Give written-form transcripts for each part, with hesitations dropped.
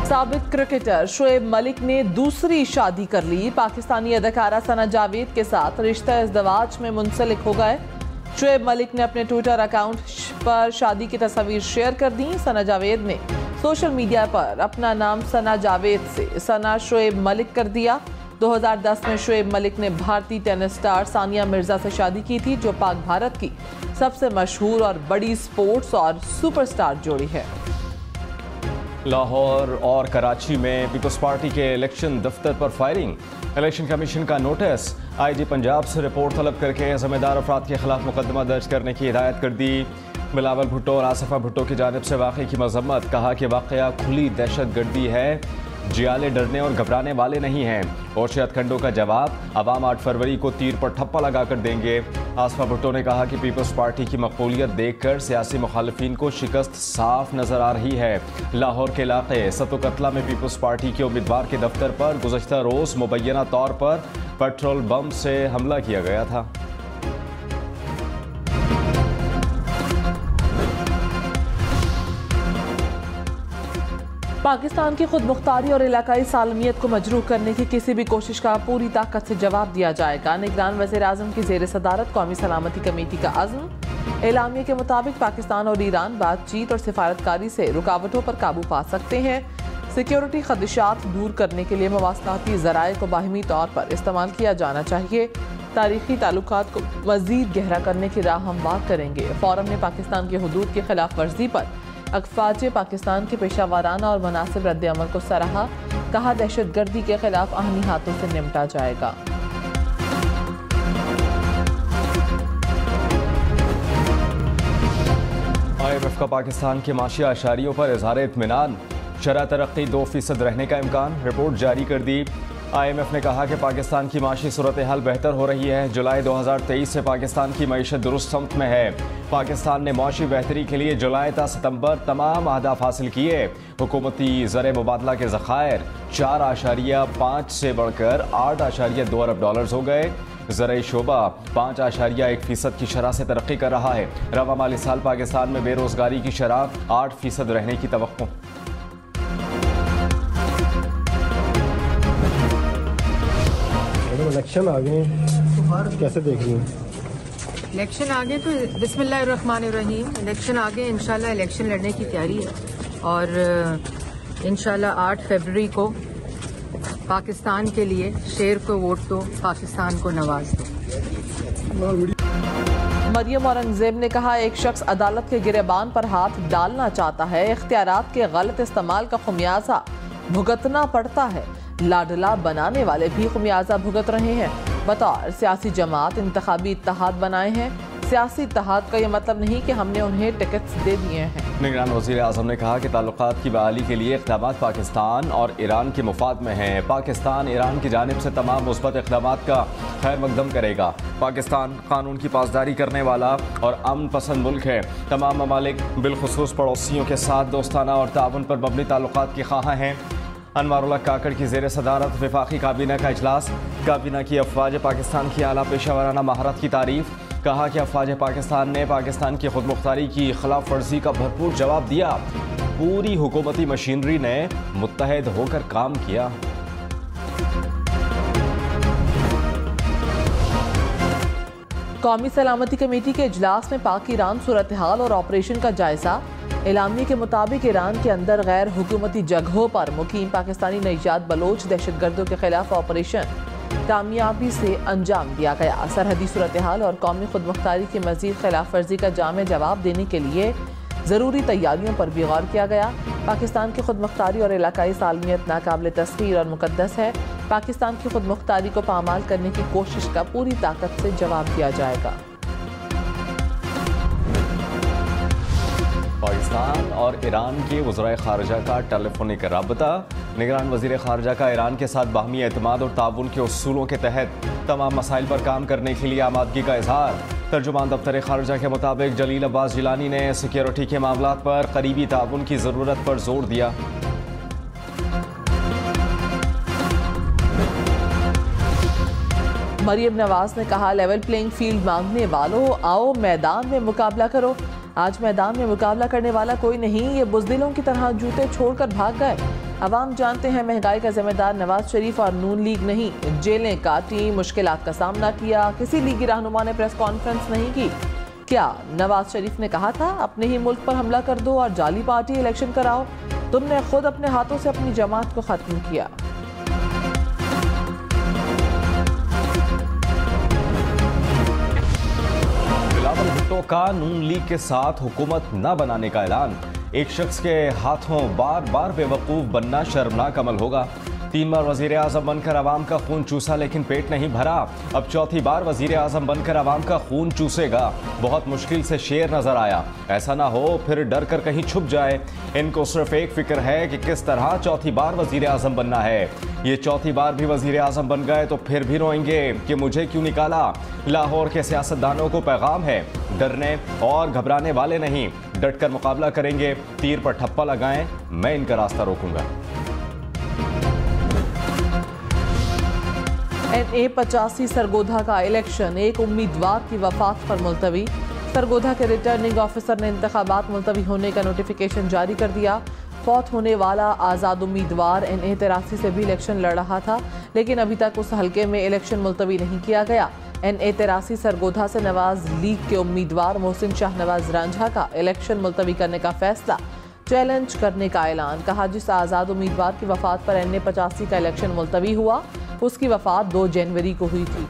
साबिक क्रिकेटर शोएब मलिक ने दूसरी शादी कर ली। पाकिस्तानी अदाकारा सना जावेद के साथ रिश्ता इज़्दिवाज में मुंसलिक हो गए। शोएब मलिक ने अपने ट्विटर अकाउंट पर शादी की तस्वीर शेयर कर दी। सना जावेद ने सोशल मीडिया पर अपना नाम सना जावेद से सना शोएब मलिक कर दिया। 2010 में शोएब मलिक ने भारतीय टेनिस स्टार सानिया मिर्जा से शादी की थी, जो पाक भारत की सबसे मशहूर और बड़ी स्पोर्ट्स और सुपरस्टार जोड़ी है। लाहौर और कराची में पीपल्स पार्टी के इलेक्शन दफ्तर पर फायरिंग। इलेक्शन कमीशन का नोटिस। आईजी पंजाब से रिपोर्ट तलब करके जिम्मेदार अफराद के खिलाफ मुकदमा दर्ज करने की हिदायत कर दी। बिलावल भुट्टो और आसिफा भुट्टो की जानिब से वाक़े की मजम्मत। कहा कि वाक़या खुली दहशत गर्दी है, जियाले डरने और घबराने वाले नहीं हैं। और हथकंडों का जवाब अवाम 8 फरवरी को तीर पर ठप्पा लगा कर देंगे। आसिफा भुट्टो ने कहा कि पीपल्स पार्टी की मकबूलियत देखकर सियासी मुखालिफिन को शिकस्त साफ नजर आ रही है। लाहौर के इलाके सतो कतला में पीपल्स पार्टी के उम्मीदवार के दफ्तर पर गुज़श्ता रोज़ मुबैना तौर पर पेट्रोल बम से हमला किया गया था। पाकिस्तान की खुद मुख्तारी और इलाकाई सालमियत को मजरूह करने की किसी भी कोशिश का पूरी ताकत से जवाब दिया जाएगा। निगरान वज़ीर आज़म की ज़ेर सदारत कौमी सलामती कमेटी का अज़्म। एलामिया के मुताबिक पाकिस्तान और ईरान बातचीत और सिफारतकारी से रुकावटों पर काबू पा सकते हैं। सिक्योरिटी खदशात दूर करने के लिए मवासलाती ज़राए को बाहिमी तौर पर इस्तेमाल किया जाना चाहिए। तारीखी ताल्लुकात को मज़ीद गहरा करने की राह हमवार करेंगे। फोरम ने पाकिस्तान की हुदूद की खिलाफ वर्जी पर अफ़वाज पाकिस्तान के पेशावराना और मुनासिब रद्द-ए-अमल को सराहा। कहा दहशत गर्दी के खिलाफ आहनी हाथों से निपटा जाएगा। IMF का पाकिस्तान के माशी आशारियों पर इज़हार इत्मीनान। शरह तरक्की 2% रहने का इम्कान। रिपोर्ट जारी कर दी। IMF ने कहा कि पाकिस्तान की माशी सूरत हाल बेहतर हो रही है। जुलाई 2023 से पाकिस्तान की मईशत दुरुस्त समत में है। पाकिस्तान ने माशी बेहतरी के लिए जुलाई ता सितंबर तमाम अहदाफ हासिल किए। हुकूमती ज़र मुबादला के ज़खायर 4.5 से बढ़कर 8.2 अरब डॉलर हो गए। ज़राई शोबा 5.1% की शरह से तरक्की कर रहा है। रवा माली साल पाकिस्तान में बेरोजगारी की शरह 8% रहने की तवक्को। इलेक्शन आ गए, कैसे देख रही हैं? इलेक्शन आ गए तो बिस्मिल्लाहिर्रहमानिर्रहीम। इलेक्शन आ गए, इंशाल्लाह इलेक्शन लड़ने की तैयारी है और इंशाल्लाह 8 फरवरी को पाकिस्तान के लिए शेर को वोट दो, पाकिस्तान को नवाज दो। मरियम औरंगजेब ने कहा, एक शख्स अदालत के गिरेबान पर हाथ डालना चाहता है, इख्तियारात के गलत इस्तेमाल का खुमियाजा भुगतना पड़ता है। लाडला बनाने वाले भी खुमियाजा भुगत रहे हैं। बतौर सियासी जमात इंतखाबी इत्तेहाद बनाए हैं। सियासी इत्तेहाद का यह मतलब नहीं कि हमने उन्हें टिकट्स दे दिए हैं। निगरान वज़ीर आज़म ने कहा कि ताल्लुकात की बहाली के लिए इक़दाम पाकिस्तान और ईरान के मुफाद में हैं। पाकिस्तान ईरान की जानिब से तमाम मुस्बत इक़दामात का खैर मकदम करेगा। पाकिस्तान कानून की पासदारी करने वाला और अमन पसंद मुल्क है। तमाम ममालिक बिलखुसूस पड़ोसियों के साथ दोस्ताना और ताउन पर मबनी ताल्लुकात के ख़्वाह हैं। अनवारुल्लाह काकड़ की ज़ेर सदारत वफाकी काबीना का इजलास। काबीना की अफवाज पाकिस्तान की आला पेशावराना महारत की तारीफ। कहा कि अफवाज पाकिस्तान ने पाकिस्तान की खुद मुख्तारी की खिलाफ वर्जी का भरपूर जवाब दिया। पूरी हुकूमती मशीनरी ने मुत्तहद होकर काम किया। कौमी सलामती कमेटी के इजलास में पाक ईरान सूरत हाल और ऑपरेशन का जायजा। एलामिया के मुताबिक ईरान के अंदर गैर हुकूमती जगहों पर मुकीम पाकिस्तानी नैजात बलोच दहशतगर्दों के खिलाफ ऑपरेशन कामयाबी से अंजाम दिया गया। सरहदी सूरत हाल और कौमी खुद मुख्तारी की मजीद खिलाफ वर्जी का जामे जवाब देने के लिए ज़रूरी तैयारियों पर भी गौर किया गया। पाकिस्तान की खुद मुख्तारी और इलाकाई सालमियत नाकाबिल तस्खीर और मुकद्दस है। पाकिस्तान की खुद मुख्तारी को पामाल करने की कोशिश का पूरी ताकत से जवाब दिया जाएगा। पाकिस्तान और ईरान के वज़राए ख़ारजा का टेलीफोनिक रब्ता। निगरान वज़ीर ख़ारजा का ईरान के साथ बाहमी एतमाद और ताउन के उसूलों के तहत तमाम मसाइल पर काम करने के लिए आमादगी का इजहार। तर्जुमान दफ्तर ख़ारजा के मुताबिक जलील अब्बास जिलानी ने सिक्योरिटी के मामलात पर करीबी ताउन की ज़रूरत पर जोर दिया। मरियम नवाज ने कहा, लेवल प्लेइंग फील्ड मांगने वालों आओ मैदान में मुकाबला करो। आज मैदान में मुकाबला करने वाला कोई नहीं, ये बुज़दिलों की तरह जूते छोड़कर भाग गए। अवाम जानते हैं महंगाई का जिम्मेदार नवाज शरीफ और नून लीग नहीं, जेलें काटी, मुश्किलात का सामना किया, किसी लीगी रहनुमा ने प्रेस कॉन्फ्रेंस नहीं की। क्या नवाज शरीफ ने कहा था अपने ही मुल्क पर हमला कर दो और जाली पार्टी इलेक्शन कराओ? तुमने खुद अपने हाथों से अपनी जमात को खत्म किया। बिलावल भुट्टो का नून लीग के साथ हुकूमत न बनाने का ऐलान। एक शख्स के हाथों बार बार बेवकूफ बनना शर्मनाक अमल होगा। 3 बार वजीर आजम बनकर आवाम का खून चूसा लेकिन पेट नहीं भरा। अब चौथी बार वजीर आजम बनकर आवाम का खून चूसेगा। बहुत मुश्किल से शेर नजर आया, ऐसा ना हो फिर डर कर कहीं छुप जाए। इनको सिर्फ एक फिक्र है कि किस तरह चौथी बार वजीर आजम बनना है। ये चौथी बार भी वजीर आजम बन गए तो फिर भी रोएंगे कि मुझे क्यों निकाला। लाहौर के सियासतदानों को पैगाम है, डरने और घबराने वाले नहीं, डटकर मुकाबला करेंगे। तीर पर ठप्पा लगाएं, मैं इनका रास्ता रोकूंगा। NA85 सरगोधा का इलेक्शन एक उम्मीदवार की वफात पर मुलतवी। सरगोधा के रिटर्निंग ऑफिसर ने इंतखाबात मुलतवी होने का नोटिफिकेशन जारी कर दिया। फौत होने वाला आज़ाद उम्मीदवार NA83 से भी इलेक्शन लड़ रहा था, लेकिन अभी तक उस हल्के में इलेक्शन मुलतवी नहीं किया गया। NA83 सरगोधा से नवाज लीग के उम्मीदवार मोहसिन शाहनवाज रांझा का इलेक्शन मुलतवी करने का फैसला चैलेंज करने का ऐलान। कहा जिस आज़ाद उम्मीदवार की वफात पर NA85 का इलेक्शन मुलतवी हुआ, उसकी वफात 2 जनवरी को हुई थी।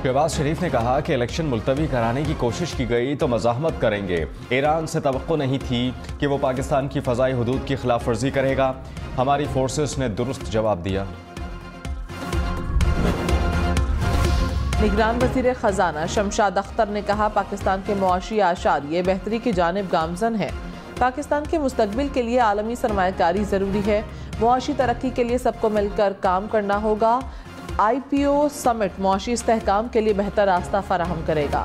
शहबाज शरीफ ने कहा कि इलेक्शन मुलतवी कराने की कोशिश की गई तो मज़ाहमत करेंगे। ईरान से तवक्को नहीं थी कि वो पाकिस्तान की फ़ज़ाई हुदूद की खिलाफ वर्जी करेगा। हमारी फोर्सेस ने दुरुस्त जवाब दिया। निगरान वज़ीर ख़जाना शमशाद अख्तर ने कहा पाकिस्तान के मुआशी आशार ये बेहतरी की जानिब गामजन है। पाकिस्तान के मुस्तकबिल के लिए आलमी सरमायाकारी ज़रूरी है। मुआशी तरक्की के लिए सबको मिलकर काम करना होगा। IPO समिट मुआशी इस्तेहकाम के लिए बेहतर रास्ता फराहम करेगा।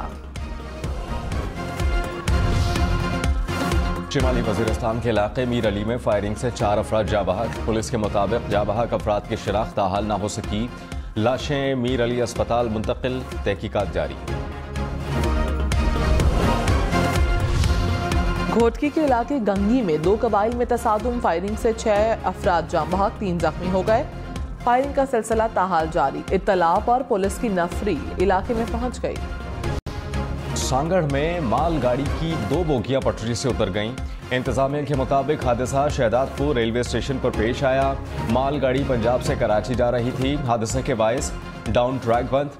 शिमाली वज़ीरिस्तान के इलाके मीर अली में फायरिंग से 4 अफराद जाँ बहक। पुलिस के मुताबिक जाँ बहक अफराद की शिनाख्त ताहाल न हो सकी। लाशें मीर अली अस्पताल मुंतकिल, तहकीकात जारी। घोटकी के इलाके गंगी में 2 कबाइल में तसादुम, फायरिंग से 6 अफराद जाँ बहक, 3 जख्मी हो गए। फायरिंग का सिलसिला ताहाल जारी। इत्तला पर पुलिस की नफरी इलाके में पहुंच गई। सांगढ़ में मालगाड़ी की 2 बोगियां पटरी से उतर गईं। इंतजामिया के मुताबिक हादसा शहदादपुर रेलवे स्टेशन पर पेश आया। मालगाड़ी पंजाब से कराची जा रही थी। हादसे के बायस डाउन ट्रैक बंद,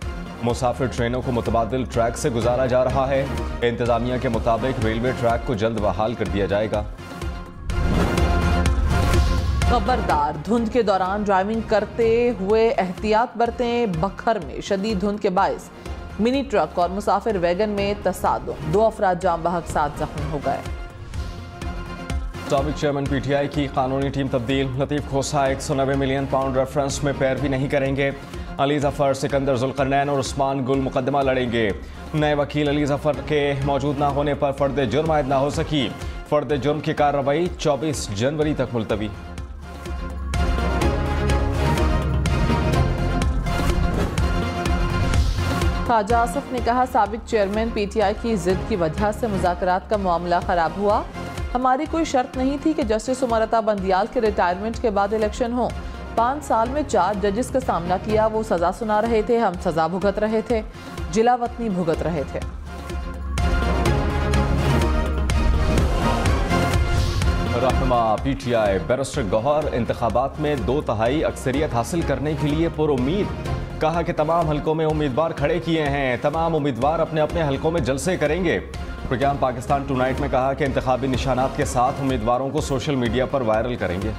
मुसाफिर ट्रेनों को मुतबादिल ट्रैक से गुजारा जा रहा है। इंतजामिया के मुताबिक रेलवे ट्रैक को जल्द बहाल कर दिया जाएगा। खबरदार, धुंध के दौरान ड्राइविंग करते हुए एहतियात बरतें। बखर में शदीद धुंध के बायस मिनी ट्रक और मुसाफिर वैगन में तसादुम, 2 अफराद जाम बहक, 7 जख्मी हो गए। साबिक चेयरमैन PTI की कानूनी टीम तब्दील। लतीफ खोसा 190 मिलियन पाउंड रेफरेंस में पैरवी नहीं करेंगे। अली जफर, सिकंदर जुल्करनैन और उस्मान गुल मुकदमा लड़ेंगे। नए वकील अली जफर के मौजूद न होने पर फर्द जुर्म आयद न हो सकी। फर्द जुर्म की कार्रवाई 24 जनवरी तक मुलतवी। ख्वाजा आसिफ ने कहा साबिक चेयरमैन PTI की जिद की वजह से मुज़ाकरात का मामला खराब हुआ। हमारी कोई शर्त नहीं थी कि जस्टिस उमरता बंदियाल के रिटायरमेंट के बाद इलेक्शन हो। 5 साल में 4 जजेस का सामना किया। वो सजा सुना रहे थे, हम सजा भुगत रहे थे, जिला वतनी भुगत रहे थे। रहनुमा PTI बैरिस्टर गौहर इंतखाबात में 2/3 अक्सरियत हासिल करने के लिए पुरुम्मीद। कहा कि तमाम हलकों में उम्मीदवार खड़े किए हैं। तमाम उम्मीदवार अपने अपने हलकों में जलसे करेंगे। प्रोग्राम पाकिस्तान टुनाइट में कहा कि इंतखाबी निशानात के साथ उम्मीदवारों को सोशल मीडिया पर वायरल करेंगे।